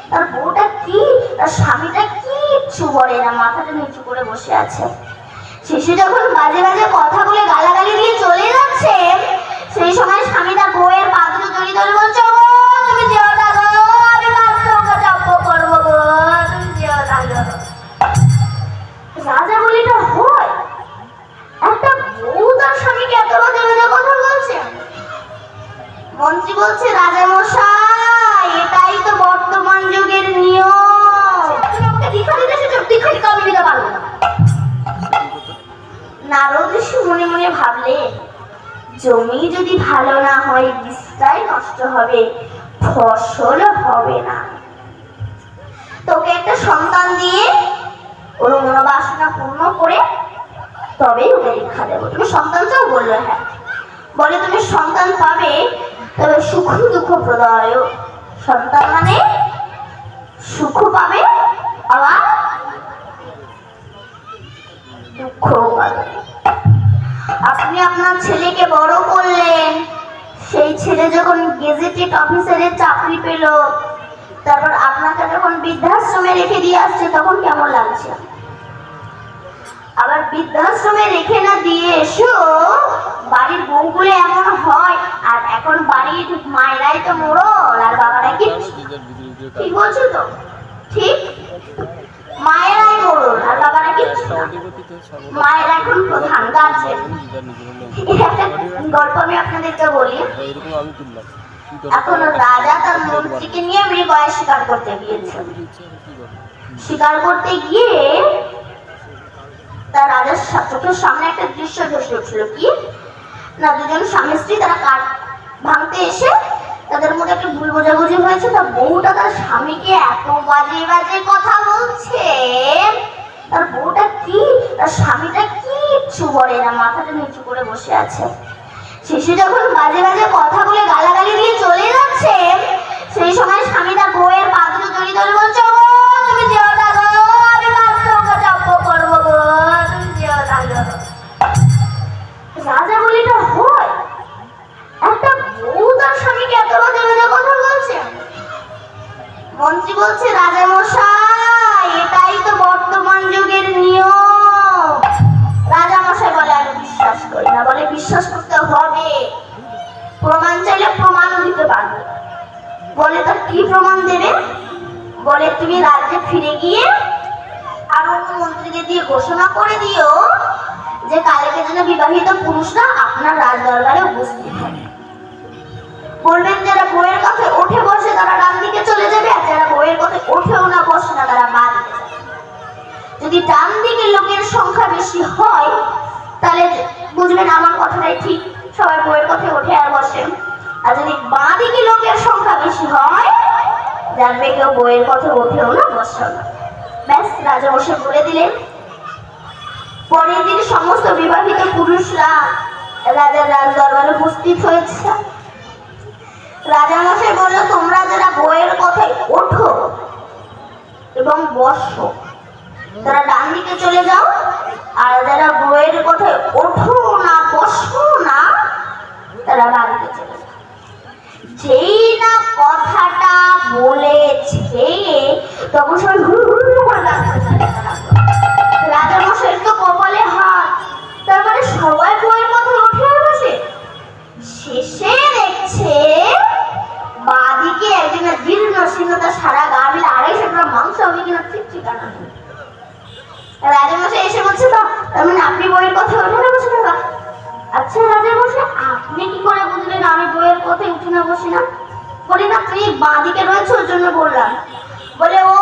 তার বউটা কি, তার স্বামীটা কিচ্ছু বলে না, মাথাটা নিচু করে বসে আছে। শেষে যখন বাজে বাজে কথা বলে গালাগালি দিয়ে চলে যাচ্ছে, সেই সময় স্বামী তার বউয়ের পা দুটো জড়িয়ে ধরে বলছে, ও তুমি যেও না গো, আমি কাজটা জব্দ করবো গো, তুমি যেও না গো। রাজা বলিটা হয়, একটা বউ তার স্বামীকে এত বাজে বাজে কথা বলছে। মন্ত্রী বলছে, রাজা মশাই, এটাই তো বর্তমান যুগের নিয়ম। তুমি আমাকে দীক্ষা দিতে এসেছো, দীক্ষা দিতে আমি দিতে পারবো না। নারদ ঋষি মনে মনে ভাবলেন, জমি যদি ভালো না হয় বীজটাই নষ্ট হবে, ফসল হবে না। তোকে একটা সন্তান দিয়ে ওর মনোবাসনা পূর্ণ করে তবেই ওকে দীক্ষা দেবো। তুমি সন্তান চাও? বললো হ্যাঁ। বলে তুমি সন্তান পাবে, তবে সুখ দুঃখ প্রদায়। সন্তান মানে সুখ পাবে, আবার দুঃখ পাবে। আপনি আপনার ছেলেকে বড় করলেন, সেই ছেলে যখন গেজেটেড অফিসারের চাকরি পেল, তারপর আপনাকে যখন বৃদ্ধাশ্রমে রেখে দিয়ে আসছে, তখন কেমন লাগছে? আবার বৃদ্ধাশ্রমে রেখে না দিয়ে এসো, বাড়ির বউগুলো এমন হয়, আর এখন বাড়ির মায়েরাই তো মোড়ল আর বাবারা কি, ঠিক বলছো তো? ঠিক, মায়েরাই মোড়ল আর বাবারা কি, মায়েরা এখন প্রধান গার্জেন। একটা গল্প আমি আপনাদেরকে বলি। এখন রাজা তার মন্ত্রীকে নিয়ে মৃগয়া শিকার করতে গিয়েছে। শিকার করতে গিয়ে তার রাজার চোখের সামনে একটা দৃশ্য ভেসে উঠল। কি না, দুজন স্বামী স্ত্রী তারা কাঠ ভাঙতে এসে তাদের মধ্যে একটা ভুল বোঝাবুঝি হয়েছে। তার বউটা তার স্বামীকে এত বাজে বাজে কথা বলছে, তার বউটা কি, তার স্বামীটা কিচ্ছু বলে না, মাথাটা নিচু করে বসে আছে। শেষে যখন বাজে বাজে কথা বলে গালাগালি দিয়ে চলে যাচ্ছে, সেই সময় স্বামী তার বউয়ের পা দুটো জড়িয়ে ধরে বলছে, ও তুমি যেও না গো, আমি কাজটা জব্দ করবো গো, তুমি যেও না গো। রাজা বলিটা হয়, একটা বউ তার স্বামীকে এত বাজে বাজে কথা বলছে। মন্ত্রী বলছে, রাজা মশাই, এটাই তো বর্তমান যুগের নিয়ম। রাজা মশাই বলে, আমি বিশ্বাস করি না। বলে, বিশ্বাস করতে হবে, প্রমাণ চাইলে প্রমাণও দিতে পারবে। বলে, তার কি প্রমাণ দেবে? বলে, তুমি রাজ্যে ফিরে গিয়ে আর অন্য মন্ত্রীকে দিয়ে ঘোষণা করে দিও যে কালকে যেন বিবাহিত পুরুষরা আপনার রাজ দরবারে উপস্থিত হয়। বলবেন, যারা বইয়ের কাছে উঠে বসে তারা ডান দিকে চলে যাবে, আর যারা বইয়ের কাছে উঠেও না বসে না তারা বাঁ দিকে যাবে। যদি ডান দিকে লোকের সংখ্যা বেশি হয়, তাহলে বুঝবেন আমার কথাটাই ঠিক, সবাই বইয়ের কাছে উঠে আর বসে। আর যদি বাঁ দিকে লোকের সংখ্যা বেশি হয়, জানবে কেউ বইয়ের কাছে উঠেও না বসেও না। ব্যাস, রাজা মশাই বলে দিলেন। পরের দিন সমস্ত বিবাহিত পুরুষরা রাজার রাজ দরবারে উপস্থিত হয়েছে। রাজা মশাই বলল, তোমরা যারা বইয়ের কথায় ওঠো এবং বসো তারা ডান দিকে চলে যাও, আর যারা বইয়ের কথায় ওঠো না বসো না তারা বাঁ দিকে চলে যাও। যেই না কথাটা বলেছে, তখন সবাই হুড় হুড় করে রাজা মশাই তো কপালে হাত, তারপরে সবাই বইয়ের কথায় ওঠে আর বসে। শেষে দেখছে বাঁদিকে একজনের জীর্ণ শীর্ণতা সারা গা মিলে 250 গ্রাম মাংস হবে কিনা ঠিক ঠিকানা নেই। রাজামশাই এসে বলছে, তো তার মানে আপনি বইয়ের কথা ওঠে না বসে না? আচ্ছা রাজামশাই, আপনি কি করে বুঝলেন আমি বইয়ের কথায় উঠে না বসি না? বলি না, তুমি বাঁদিকে রয়েছে ওর জন্য বললাম। বলে, ও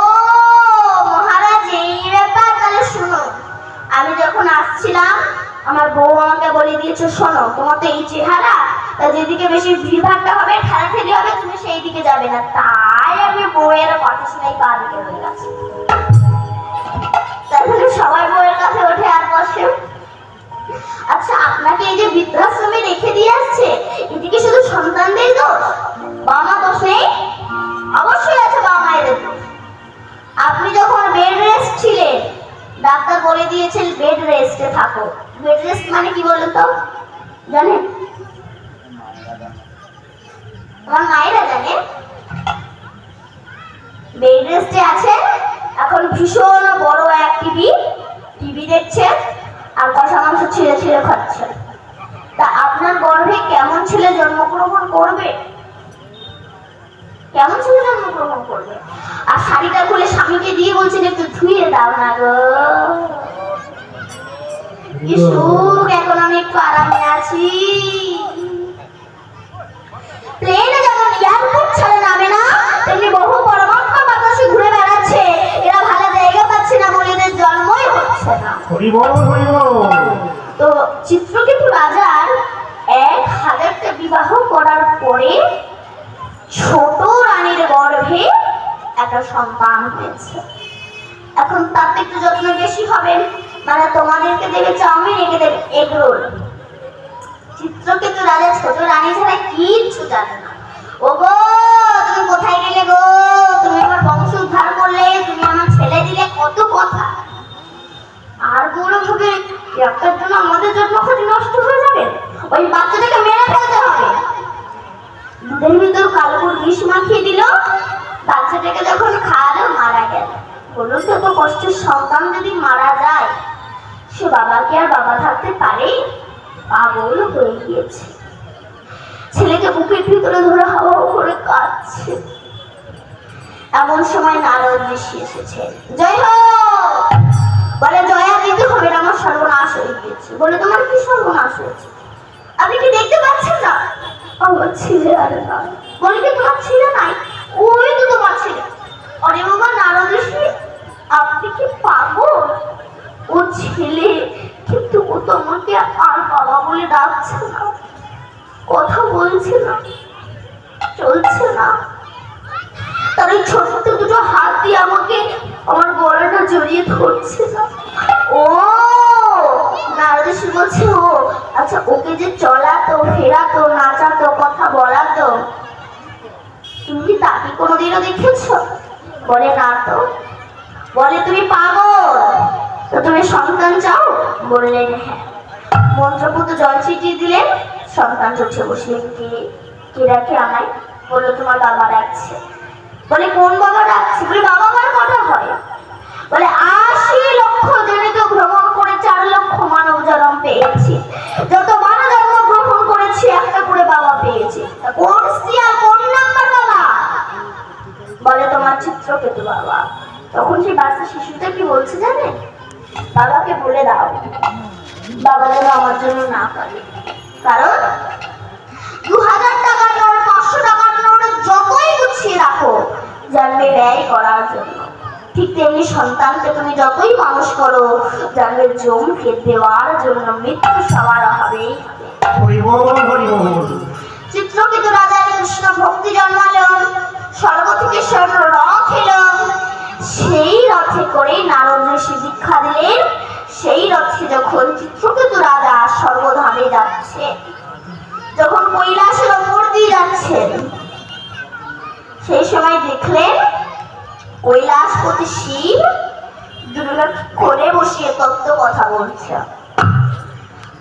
মহারাজ, এই ব্যাপার, তাহলে শুনো। আমি যখন আসছিলাম আমার বউ আমাকে বলে দিয়েছে, শোনো, তোমার তো এই চেহারা, তা যেদিকে বেশি ভিড়ভাড়টা হবে, ঠেলাঠেলি হবে, তুমি সেই দিকে যাবে না। তাই আমি বউয়ের কথা শুনেই পা দিকে হয়ে গেছে। তারপরে সবাই বউয়ের কাছে ওঠে আর বসে। আচ্ছা, আপনাকে এই যে বৃদ্ধাশ্রমে রেখে দিয়ে আসছে, এদিকে শুধু সন্তানদের দোষ, বাবা মা দোষ নেই? অবশ্যই আছে বাবা মায়েদের দোষ। আপনি যখন বেড রেস্ট ছিলেন, ডাক্তার বলে দিয়েছেন বেড রেস্টে থাকো। বেড রেস্ট মানে কি বলুন তো, জানেন? আমার মায়েরা জানে। বেড রেস্টে আছেন, এখন ভীষণ বড় এক টিভি দেখছেন আর কষা মাংস ছিঁড়ে ছিঁড়ে খাচ্ছেন। তা আপনার গর্ভে কেমন ছেলে জন্মগ্রহণ করবে? কেমন ছেলে জন্মগ্রহণ করবে? আর শাড়িটা খুলে স্বামীকে দিয়ে বলছেন একটু ধুয়ে দাও না গো, কি সুখ, এখন আমি একটু আরামে আছি। প্লেনে যেমন এয়ারপোর্ট ছাড়া নামে না, তেমনি বহু পরমাত্মা বাতাসে ঘুরে বেড়াচ্ছে, এরা ভালো জায়গা পাচ্ছে না বলে এদের জন্মই হচ্ছে না। তো চিত্রকেতু রাজার 1000টা বিবাহ করার পরে ছোট রানীর গর্ভে একটা সন্তান হয়েছে। এখন তার একটু যত্ন বেশি হবে, মানে তোমাদেরকে দেবে চাউমিন, একে দেবে এগ রোল। চিত্রকেতু রাজা ছোট রানী ছাড়া কিচ্ছু জানে না। ও গো, তুমি কোথায় গেলে গো? তুমি আমার বংশ উদ্ধার করলে, তুমি আমার ছেলে দিলে, কত কথা। আর বড় হবে একটার জন্য আমাদের জন্মখাটি নষ্ট হয়ে যাবে, ওই বাচ্চাটাকে মেরে ফেলতে হবে। দুধের ভিতর কালোপুর বিষ মাখিয়ে দিল, বাচ্চাটাকে যখন খাওয়ালো মারা গেল। বলুন তো, এত কষ্টের সন্তান যদি মারা যায়, সে বাবাকে আর বাবা থাকতে পারে? পাগল হয়ে গিয়েছে। ছেলেকে বুকের ভিতরে ধরে হাওয়া করে কাঁদছে। এমন সময় নারদ ঋষি এসেছে। জয় হোক বলে, জয়া দিতে হবে না, আমার সর্বনাশ হয়ে গিয়েছে। বলে, তোমার কি সর্বনাশ হয়েছে? আপনি কি দেখতে পাচ্ছেন না? আমার ছেলে আর নাই। বলে, কি তোমার ছেলে নাই? ওই তো তোমার ছেলে। অরে বাবা নারদ ঋষি, আপনি কি পাগল? ও ছেলে, কিন্তু ও তোমাকে আর বাবা বলে ডাকছে না, কথা বলছে না, চলছে না। তার ওই ছোট্ট দুটো হাত দিয়ে আমাকে আমার গলাটা জড়িয়ে ধরছে না। ও নারদ ঋষি বলছে, ও আচ্ছা, ওকে যে চলাতো, ফেরাতো, নাচাতো, কথা বলাতো, তুমি তাকে কোনোদিনও দেখেছ? বলে, না তো। বলে, তুমি পাগল, তো তুমি সন্তান চাও? বললেন, হ্যাঁ। মন্ত্রপুত জল ছিটিয়ে দিলেন, সন্তান উঠে বসলেন। কে ডাকে আমায়? বললো, তোমার বাবা ডাকছে। বলে, কোন বাবা ডাকছে? বলে, বাবা মার কথা হয়। বলে, 80 লক্ষ জনিত ভ্রমণ করে 4 লক্ষ মানব জন্ম পেয়েছি। যত মানব জন্ম গ্রহণ করেছি, একটা করে বাবা পেয়েছি। কোন স্ত্রী আর কোন নাম্বার বাবা? বলে, তোমার চিত্রকেতু বাবা। তখন সেই বাচ্চা শিশুটা কি বলছে জানে? বাবাকে বলে দাও, বাবা যেন আমার জন্য না পারে। কারণ 2000 টাকার নোট, 500 টাকার নোট যতই গুছিয়ে রাখো জানবে ব্যয় করার জন্য, ঠিক তেমনি সন্তানকে তুমি যতই মানুষ করো জানবে জমকে দেওয়ার জন্য মৃত্যু সবার হবেই হবে। চিত্রকেতু রাজার কৃষ্ণ ভক্তি জন্মালো, স্বর্গ থেকে স্বর্ণ রথ এলো। সেই রথে করে নারদ ঋষি দীক্ষা দিলেন। সেই রথে যখন চিত্রকেতু রাজা স্বর্গধামে যাচ্ছে, যখন কৈলাসের ওপর দিয়ে যাচ্ছেন, সেই সময় দেখলেন কৈলাসপতি শিব দুর্গা করে বসিয়ে তত্ত্ব কথা বলছে।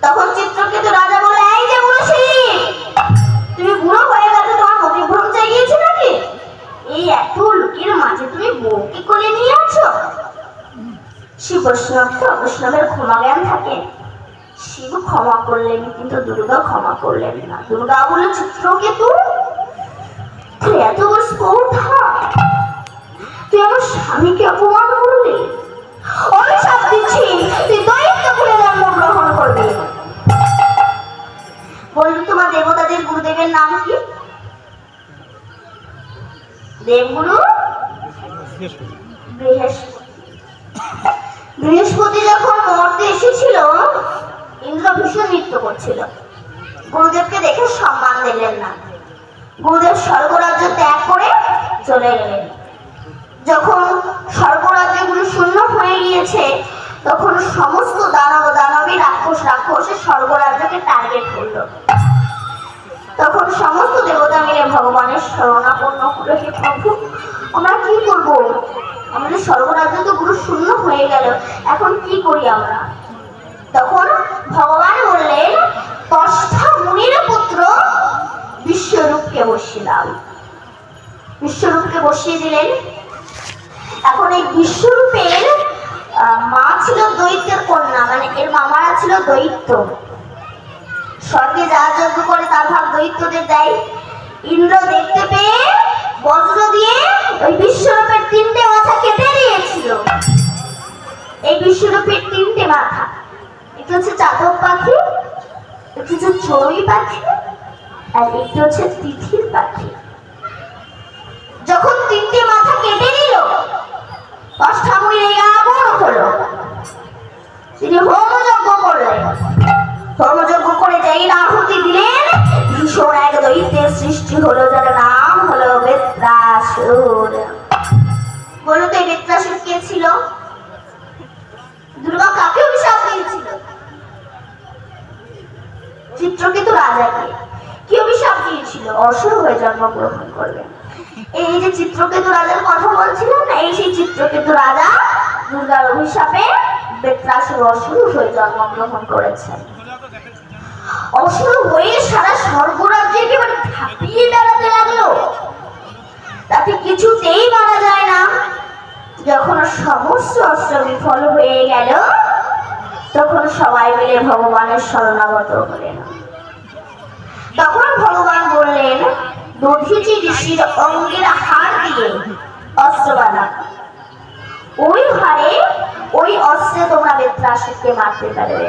তখন চিত্রকেতু রাজা বলে, এই যে বুড়ো শিব, তুমি বুড়ো হয়ে গেছো, তোমার মতিভ্রম জাগিয়েছে নাকি? এই এত লোকের মাঝে তুমি বউকে কোলে নিয়ে আছো? শিব বৈষ্ণবকে অবৈষ্ণবের ক্ষমা জ্ঞান থাকে। শিব ক্ষমা করলেন, কিন্তু দুর্গা ক্ষমা করলেন না। দুর্গা বলল, চিত্রকেতু, তুই এত বড় স্পর্ধা, তুই আমার স্বামীকে অপমান করলি। অভিশাপ দিচ্ছি, তুই দৈত্য কুলে জন্মগ্রহণ করবি। বলল, তোমার দেবতাদের গুরুদেবের নাম কি? দেবগুরু বৃহস্পতি। বৃহস্পতি যখন মর্তে এসেছিল, ইন্দ্র ভীষণ নৃত্য করছিল। গুরুদেবকে দেখে সম্মান দিলেন না। গুরুদেব স্বর্গরাজ্য ত্যাগ করে চলে গেলেন। যখন স্বর্গরাজ্যগুলো শূন্য হয়ে গিয়েছে, তখন সমস্ত দানব দানবী, রাক্ষস রাক্ষসের স্বর্গরাজ্যকে টার্গেট করল। তখন সমস্ত দেবতা মিলে ভগবানের শরণাপন্ন হলো, হে প্রভু, আমরা কি করব? আমাদের স্বর্গরাজ্য তো পুরো শূন্য হয়ে গেল, এখন কি করি আমরা? তখন ভগবান বললেন, তষ্ঠা মুনির পুত্র বিশ্বরূপকে বসিয়ে দাও। বিশ্বরূপকে বসিয়ে দিলেন। বিশ্বরূপের মা ছিল দৈত্যের কন্যা, মানে এর মামারা ছিল দৈত্য। স্বর্গে যা যজ্ঞ করে তার ভাগ দৈত্যদের দেয়। ইন্দ্র দেখতে পেয়ে বজ্র দিয়ে ওই বিশ্বরূপের 3টে মাথা কেটে দিয়েছিল। এই বিশ্বরূপের 3টে মাথা, এটা হচ্ছে চাতক পাখি, এটা হচ্ছে চড়ুই পাখি, আর এটা হচ্ছে তিথির পাখি। যখন 3টে মাথা কেটে দিল, অষ্টামুনি রেগে আগুন হলো। তিনি হোমযজ্ঞ করলেন। হোমযজ্ঞ করে যেই আহুতি দিলেন, ভীষণ এক দৈত্যের সৃষ্টি হলো, যার নাম হলো বৃত্রাসুর। বলো তো, এই বৃত্রাসুর কে ছিল? দুর্গা কাকে অভিশাপ দিয়েছিল? চিত্রকেতু রাজাকে। কি অভিশাপ দিয়েছিল? অসুর হয়ে জন্মগ্রহণ করবেন। এই যে চিত্রকেতু রাজার কথা বলছিলেন না, এই সেই চিত্রকেতু রাজা দুর্গার অভিশাপে বৃত্রাসুর অসুর হয়ে জন্মগ্রহণ করেছেন। অসুর হয়ে সারা স্বর্গরাজ্যে একেবারে ঝাঁপিয়ে বেড়াতে লাগলো, তাতে কিছুতেই মারা যায় না। যখন সমস্ত অস্ত্র বিফল হয়ে গেল, তখন সবাই মিলে ভগবানের শরণাগত হলেন। তখন ভগবান বললেন, দধিচি ঋষির অঙ্গের হার দিয়ে অস্ত্র বানাও, ওই হারে ওই অস্ত্রে তোমরা বৃত্রাসুরকে মারতে পারবে।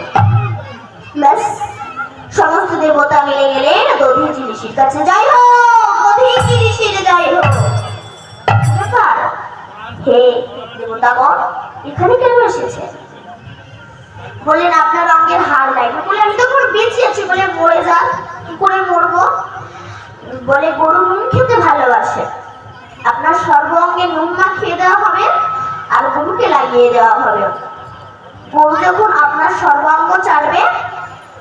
ব্যাস, সমস্ত দেবতা মিলে গেলেন দধিচি ঋষির কাছে। যাই হোক, দধিচি ঋষির যাই হোক। হে দেবতাগণ, এখানে কেন এসেছেন? বললেন, আপনার অঙ্গের হার নাই। বলে, আমি তো কোনো বেঁচে আছি। বলে, মরে যান। কি করে মরবো? বলে, গরু নুন খেতে ভালোবাসে, আপনার সর্ব অঙ্গে নুন মাখিয়ে দেওয়া হবে আর গরুকে লাগিয়ে দেওয়া হবে। গরু যখন আপনার সর্বাঙ্গ চাটবে,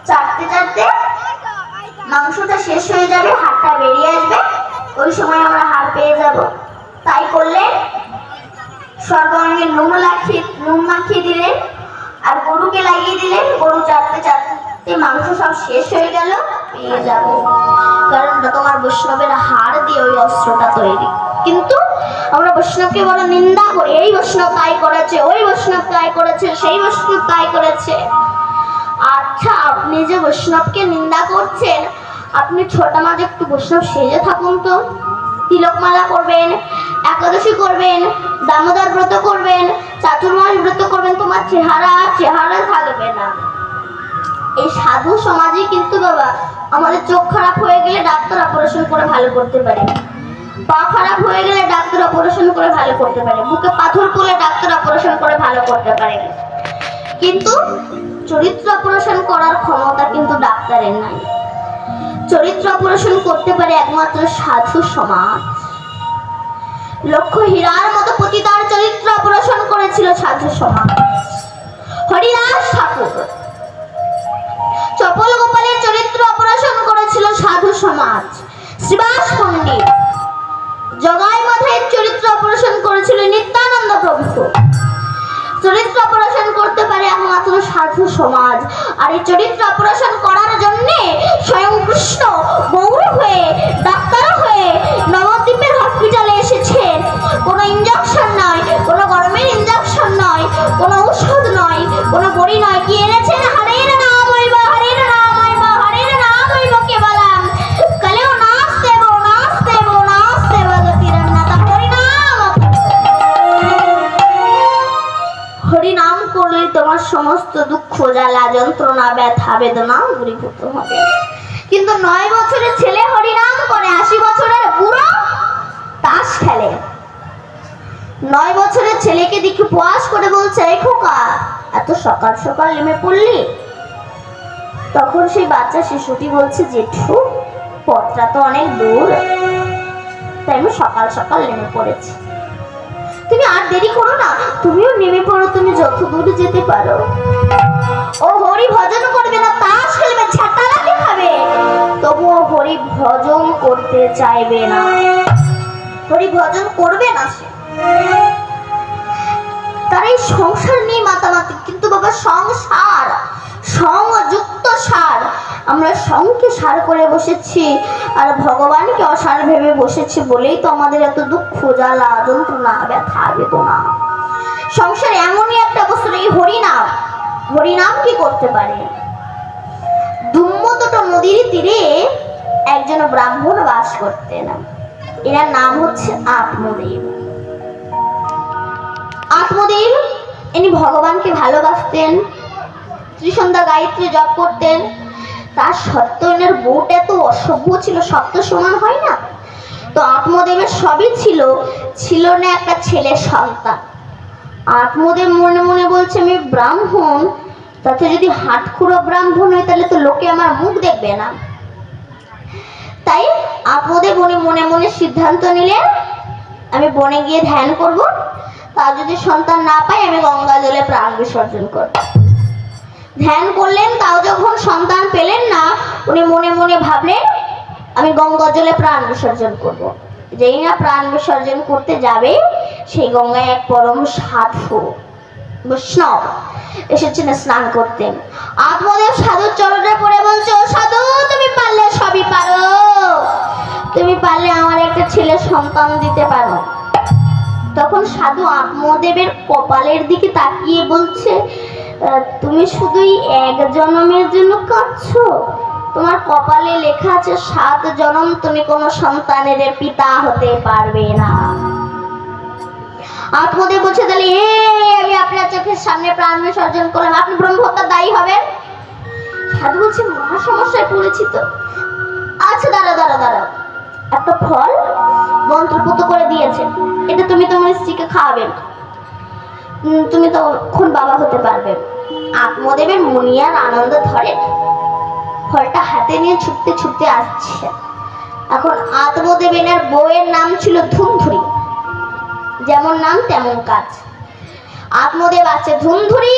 চাটতে চাটতে মাংসটা শেষ হয়ে যাবে, হাড়টা বেরিয়ে আসবে, ওই সময় আমরা হাড় পেয়ে যাব। তাই করলে সর্বাঙ্গে নুন মাখিয়ে দিলেন আর গরুকে লাগিয়ে দিলেন। গরু চাটতে চাটতে মাংস সব শেষ হয়ে গেল, পেয়ে যাবে। কারণ তোমার বৈষ্ণবের হাড় দিয়ে ওই অস্ত্রটা তৈরি। কিন্তু আমরা বৈষ্ণবকে বড় নিন্দা করি, এই বৈষ্ণব তাই করেছে, ওই বৈষ্ণব তাই করেছে, সেই বৈষ্ণব তাই করেছে। আচ্ছা, আপনি যে বৈষ্ণবকে নিন্দা করছেন, আপনি ছোট মাঝে একটু বৈষ্ণব সেজে থাকুন তো। তিলকমালা করবেন, একাদশী করবেন, দামোদর ব্রত করবেন, চাতুর্মাস ব্রত করবেন, তোমার চেহারা থাকবে না। এই সাধু সমাজে কিন্তু বাবা, আমাদের চোখ খারাপ হয়ে গেলে ডাক্তার অপারেশন করে ভালো করতে পারে, পা খারাপ হয়ে গেলে ডাক্তার অপারেশন করে ভালো করতে পারে, বুকে পাথর পড়লে ডাক্তার অপারেশন করে ভালো করতে পারে। কিন্তু চরিত্র অপারেশন করার ক্ষমতা কিন্তু ডাক্তারের নাই। চরিত্র অপারেশন করতে পারে একমাত্র সাধু সমাজ। লক্ষ্য হীরার মতো পতিতার চরিত্র অপারেশন করেছিল সাধু সমাজ। হরিদাস ঠাকুর, চপল গোপালের চরিত্র অপারেশন করেছিল সাধু সমাজ। শ্রীবাস পণ্ডিত, জগাই মাথায়ের চরিত্র অপারেশন করেছিল নিত্যানন্দ প্রভু। চরিত্র অপারেশন করতে পারে একমাত্র সাধু সমাজ। আর এই চরিত্র অপারেশন করার জন্য স্বয়ং কৃষ্ণ গৌর হয়ে, ডাক্তার হয়ে নবদ্বীপের হসপিটালে এসেছেন। কোনো ইঞ্জেকশন নয়, কোনো গরমের ইঞ্জেকশন নয়, কোনো ঔষধ নয়, কোনো বড়ি নয়। কি এনেছেন? হরের নাম হইব, হরের নাম হইব, হরের নাম হইব কেবলাম কালেও নাচ দেব, নাচ দেব, নাচ দেব গতিরন্নাথ। হরিনাম, হরিনাম করলে তোমার সমস্ত দুঃখ, জ্বালা, যন্ত্রণা, ব্যথা, বেদনা দূরীভূত হবে। কিন্তু 9 বছরের ছেলে হরিনাম করে, 80 বছরের বুড়ো তাস খেলে। 9 বছরের ছেলেকে দেখে উপহাস করে বলছে, এই খোকা, এত সকাল সকাল নেমে পড়লি? তখন সেই বাচ্চা শিশুটি বলছে, জেঠু, পথটা তো অনেক দূর, তাই আমি সকাল সকাল নেমে পড়েছি। তুমি আর দেরি করো না, তুমিও নেমে পড়ো, তুমি যত দূর যেতে পারো। ও হরি ভজন করবে না, তাস খেলবে, ঝাঁটালাকে খাবে, তবুও হরি ভজন করতে চাইবে না, হরি ভজন করবে না সে। তার এই সংসার নিয়ে মাতামাতি। কিন্তু বাবা, সংসার সংযুক্ত সার, আমরা সংকে সার করে বসেছি আর ভগবানকে অসার ভেবে বসেছি বলেই তো আমাদের এত দুঃখ, জ্বালা, যন্ত্রণা, ব্যথা, বেদনা। সংসারে এমনই একটা বস্তু এই হরিনাম। হরিনাম কি করতে পারে? দুম্মতট নদীর তীরে একজন ব্রাহ্মণ বাস করতেন। এনার নাম হচ্ছে আত্মদেব। আত্মদেব ইনি ভগবানকে ভালোবাসতেন, ত্রিসন্ধ্যা গায়ত্রী জপ করতেন। তার সত্ত্বেও এনার বউটা এত অসভ্য ছিল, সব তো সমান হয় না। তো আত্মদেবের সবই ছিল, ছিল না একটা ছেলের সন্তান। আত্মদেব মনে মনে বলছে, আমি ব্রাহ্মণ, তাতে যদি হাটখুড়ো ব্রাহ্মণ হয় তাহলে তো লোকে আমার মুখ দেখবে না। তাই আত্মদেব উনি মনে মনে সিদ্ধান্ত নিলেন, আমি বনে গিয়ে ধ্যান করব, তা যদি সন্তান না পাই আমি গঙ্গা জলে প্রাণ বিসর্জন করব। ধ্যান করলেন, তাও যখন সন্তান পেলেন না, উনি মনে মনে ভাবলেন আমি গঙ্গা জলে প্রাণ বিসর্জন করব। যেই না প্রাণ বিসর্জন করতে যাবে, সেই গঙ্গায় এক পরম সাধু বৈষ্ণব এসেছেন স্নান করতেন। আত্মদেব সাধুর চরণে পড়ে বলছে, ও সাধু, তুমি পারলে সবই পারো, তুমি পারলে আমার একটা ছেলে সন্তান দিতে পারো। তখন সাধু আত্মদেবের কপালের দিকে তাকিয়ে বলছে, তুমি শুধুই এক জন্মের জন্য কাঁদছো? তোমার কপালে লেখা আছে 7 জন্ম তুমি কোনো সন্তানের পিতা হতে পারবে না। আত্মদেব বলছে, তাহলে আমি আপনার চোখের সামনে প্রাণ বিসর্জন করলাম, আপনি ব্রহ্মহত্যার দায়ী হবেন? সাধু বলছে, মহা সমস্যায় পড়েছি তো। আচ্ছা দাঁড়াও দাঁড়াও দাঁড়াও, একটা ফল মন্ত্রপুত করে দিয়েছে, এটা তুমি তোমার স্ত্রীকে খাওয়াবেন, তুমি তখন বাবা হতে পারবে। আত্মদেবের মুনিয়ার আনন্দ ধরে ফলটা হাতে নিয়ে ছুটতে ছুটতে আসছে। এখন আত্মদেব এনার বউয়ের নাম ছিল ধুন্ধুরি, যেমন নাম তেমন কাজ। আত্মদেব আছে, ধুন্ধুরি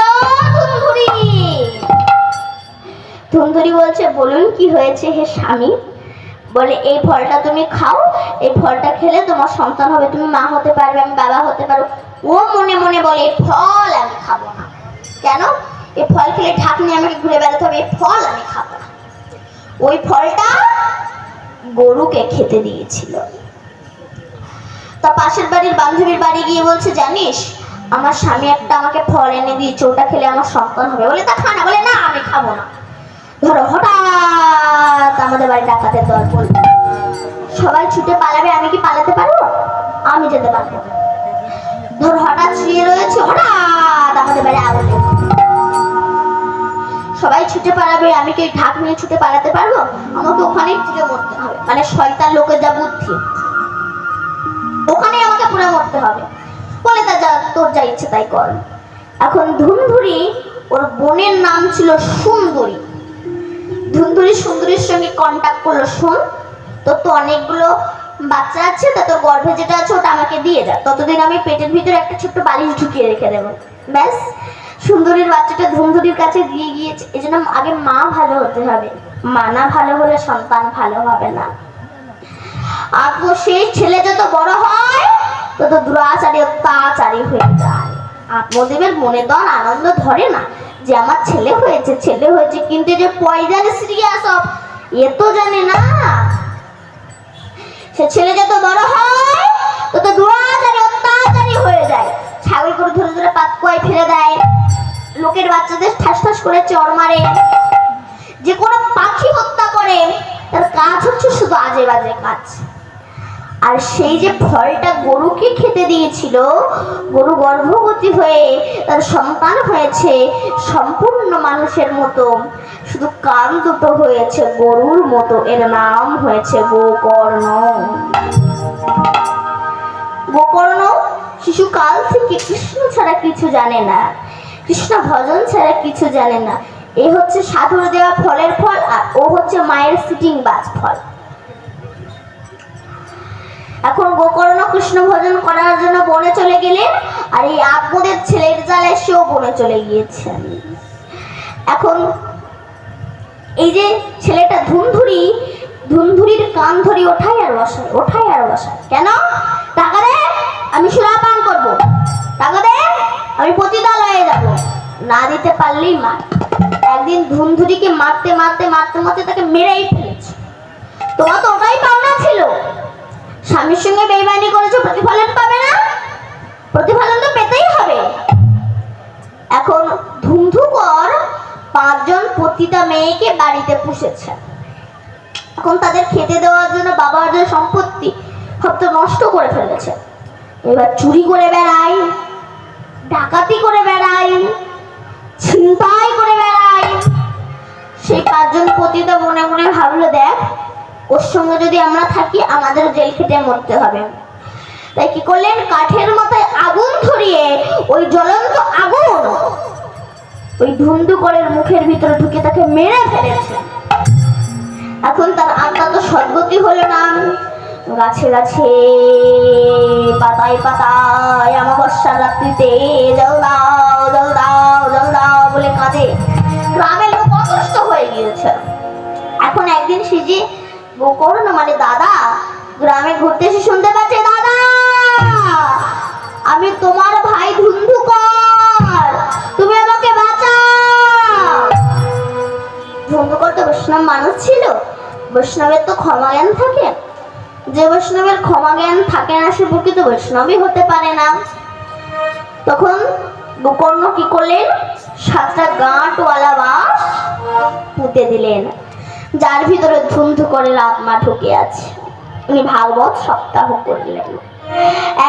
ও ধুন্ধুরি। ধুন্ধুরি বলছে, বলুন কি হয়েছে হে স্বামী? বলে, এই ফলটা তুমি খাও, এই ফলটা খেলে তোমার সন্তান হবে, তুমি মা হতে পারবে, আমি বাবা হতে পারবো। ও মনে মনে বলে, এই ফল আমি খাবো না। কেন? এই ফল খেলে ঢাকনি আমাকে ঘুরে বেড়াতে হবে, এই ফল আমি খাবো না। ওই ফলটা গরুকে খেতে দিয়েছিল। তা পাশের বাড়ির বান্ধবীর বাড়ি গিয়ে বলছে, জানিস আমার স্বামী একটা আমাকে ফল এনে দিয়েছে, ওটা খেলে আমার সন্তান হবে। বলে, তা খা না। বলে, না আমি খাবো না। ধরো হঠাৎ আমাদের বাড়ি ডাকাতের দল পড়লো, সবাই ছুটে পালাবে, আমি কি পালাতে পারবো? আমি যেতে পারবো। ধরো হঠাৎ শুয়ে রয়েছে, হঠাৎ আমাদের বাড়ি আগুন, সবাই ছুটে পালাবে, আমি কি ঢাক নিয়ে ছুটে পালাতে পারবো? আমাকে ওখানেই পুড়ে মরতে হবে। মানে শয়তান লোকের যা বুদ্ধি, ওখানে আমাকে পুড়ে মরতে হবে। বলে, তা যা, তোর যা ইচ্ছে তাই কর। এখন ধুন্ধুরি, ওর বোনের নাম ছিল সুন্দরী। ধুন্ধুরি সুন্দরীর সঙ্গে কন্ট্যাক্ট করলো, শোন তোর তো অনেকগুলো বাচ্চা আছে, তা তোর গর্ভে যেটা আছে ওটা আমাকে দিয়ে যা, ততদিন আমি পেটের ভিতরে একটা ছোট্ট বালিশ ঢুকিয়ে রেখে দেবো। ব্যাস, সুন্দরীর বাচ্চাটা ধুন্ধুরির কাছে দিয়ে গিয়েছে। এই জন্য আগে মা ভালো হতে হবে, মা না ভালো হলে সন্তান ভালো হবে না। আর সেই ছেলে যত বড় হয় তত দুরাচারী অত্যাচারী হয়ে যায়। আত্মদেবের মনে তো আর আনন্দ ধরে না যে আমার ছেলে হয়েছে, ছেলে হয়েছে, কিন্তু যে পয়জান সিরিয়াস অফ এ তো জানে না। সে ছেলে যত বড় হয় তত দুরাচারী অত্যাচারী হয়ে যায়। ছাগল করে ধরে ধরে পাতকুয়ায় ফেলে দেয়, লোকের বাচ্চাদের ঠাস ঠাস করে চড় মারে, যে কোনো পাখি হত্যা করে। তার কাজ হচ্ছে শুধু আজে বাজে কাজ। আর সেই যে ফলটা গরুকে খেতে দিয়েছিল, গরু গর্ভবতী হয়ে তার সন্তান হয়েছে সম্পূর্ণ মানুষের মতো, শুধু কান দুটো হয়েছে গরুর মতো। এর নাম হয়েছে গোকর্ণ। গোকর্ণ শিশুকাল থেকে কৃষ্ণ ছাড়া কিছু জানে না, কৃষ্ণ ভজন ছাড়া কিছু জানে না। এ হচ্ছে সাধুর দেওয়া ফলের ফল, আর ও হচ্ছে মায়ের সিটিং বাজ ফল। এখন গোকর্ণ কৃষ্ণ ভজন করার জন্য বনে চলে গেলেন, আর এই আত্মদেব ছেলের জ্বালায় সেও বনে চলে গিয়েছেন। এখন এই যে ছেলেটা ধুন্ধুরি, ধুন্ধুরির কান ধরি ওঠাই আর বসায়, ওঠাই আর বসায়। কেন? টাকা দে, আমি সুরাপান করবো, টাকা দে, আমি পতিতালয়ে যাব। না দিতে পারলেই মার। একদিন ধুন্ধুরিকে মারতে মারতে মারতে মারতে তাকে মেরেই ফেলেছে। তোমার তো ওটাই পাওনা ছিল, স্বামীর সঙ্গে বেইমানি করেছো, প্রতিফলন পাবে না, প্রতিফলন পতিতা মেয়েকে বাড়িতে পুষেছে। এখন তাদের খেতে দেওয়ার জন্য বাবার যে সম্পত্তি সব তো নষ্ট করে ফেলেছে। এবার চুরি করে বেড়াই, ডাকাতি করে বেড়াই, ছিনতাই করে বেড়াই। সেই 5 জন পতিতা মনে মনে ভাবলো, দেখ ওর সঙ্গে যদি আমরা থাকি আমাদের জেল খেটে মরতে হবে। তাই কি করলেন, কাঠের মাথায় আগুন ধরিয়ে ওই জ্বলন্ত আগুন ওই ধুন্ধুকরের মুখের ভিতরে ঢুকে তাকে মেরে ফেলেছে। এখন তার আত্মা তো সদ্গতি হলো না। গাছে গাছে পাতায় পাতায় অমাবস্যার রাত্রিতে জল দাও জল দাও জল দাও বলে কাঁদে। গ্রামের লোক অসুস্থ হয়ে গিয়েছে। এখন একদিন সিজি গোকর্ণ মানে দাদা গ্রামে ঘুরতে এসে শুনতে পাচ্ছে, দাদা আমি তোমার ভাই ধুন্ধুকর, তুমি আমাকে বাঁচাও। ধুন্ধুকর তো বৈষ্ণব মানুষ ছিল, বৈষ্ণবের তো ক্ষমা জ্ঞান থাকে। যে বৈষ্ণবের ক্ষমা জ্ঞান থাকে না সে প্রকৃত বৈষ্ণবই হতে পারে না। তখন গোকর্ণ কি করলেন, 7টা গাঁটওয়ালা বাঁশ পুঁতে দিলেন, যার ভিতরে ধুন্ধুকরের আত্মা ঢুকে আছে। উনি ভাগবত সপ্তাহ করলেন।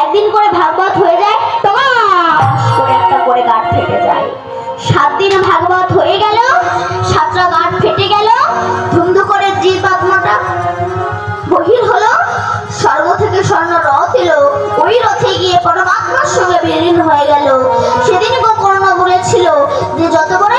একদিন করে ভাগবত হয়ে যায়, টমাস করে একটা করে গাঁট ফেটে যায়। 7 দিন ভাগবত হয়ে গেল, 7টা গাঁট ফেটে গেল। ধুন্ধুকরের জীব আত্মাটা বহির হলো, স্বর্গ থেকে স্বর্ণ রথ এলো, ওই রথে গিয়ে পরমাত্মার সঙ্গে বিলীন হয়ে গেল। সেদিন গোকর্ণ বলেছিল যে যত বড়